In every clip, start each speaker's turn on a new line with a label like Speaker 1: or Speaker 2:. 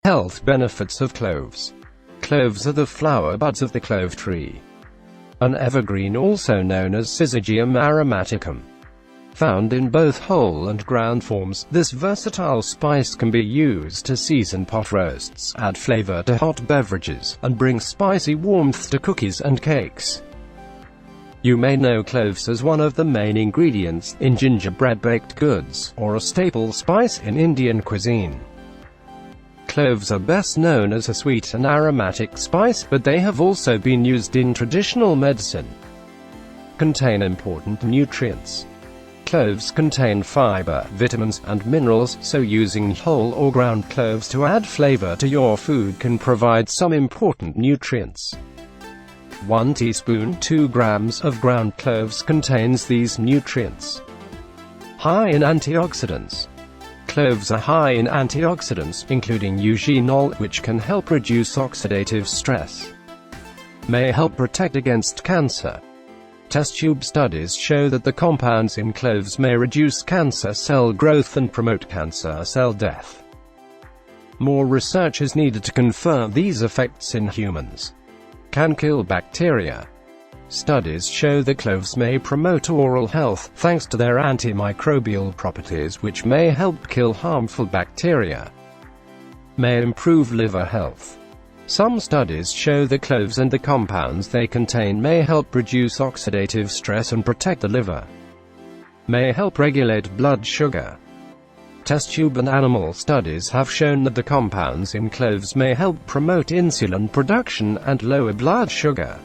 Speaker 1: Health benefits of cloves. Cloves are the flower buds of the clove tree. An evergreen also known as Syzygium aromaticum. Found in both whole and ground forms, this versatile spice can be used to season pot roasts, add flavor to hot beverages, and bring spicy warmth to cookies and cakes. You may know cloves as one of the main ingredients in gingerbread baked goods, or a staple spice in Indian cuisine. Cloves are best known as a sweet and aromatic spice, but they have also been used in traditional medicine. Contain important nutrients. Cloves contain fiber, vitamins, and minerals, so using whole or ground cloves to add flavor to your food can provide some important nutrients. 1 teaspoon 2 grams of ground cloves contains these nutrients. High in antioxidants. Cloves are high in antioxidants, including eugenol, which can help reduce oxidative stress. May help protect against cancer. Test tube studies show that the compounds in cloves may reduce cancer cell growth and promote cancer cell death. More research is needed to confirm these effects in humans. Can kill bacteria. Studies show that cloves may promote oral health, thanks to their antimicrobial properties which may help kill harmful bacteria. May improve liver health. Some studies show that cloves and the compounds they contain may help reduce oxidative stress and protect the liver. May help regulate blood sugar. Test tube and animal studies have shown that the compounds in cloves may help promote insulin production and lower blood sugar.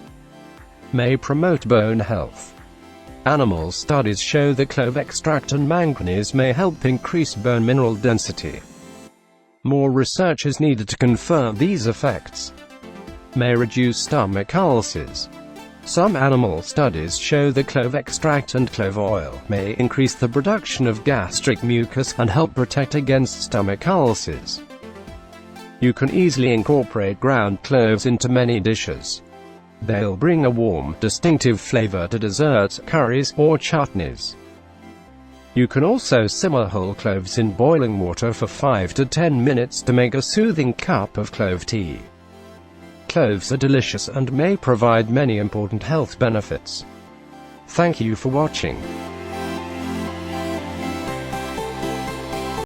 Speaker 1: May promote bone health. Animal studies show that clove extract and manganese may help increase bone mineral density. More research is needed to confirm these effects. May reduce stomach ulcers. Some animal studies show that clove extract and clove oil may increase the production of gastric mucus and help protect against stomach ulcers. You can easily incorporate ground cloves into many dishes. They'll bring a warm, distinctive flavor to desserts, curries, or chutneys. You can also simmer whole cloves in boiling water for 5 to 10 minutes to make a soothing cup of clove tea. Cloves are delicious and may provide many important health benefits. Thank you for watching.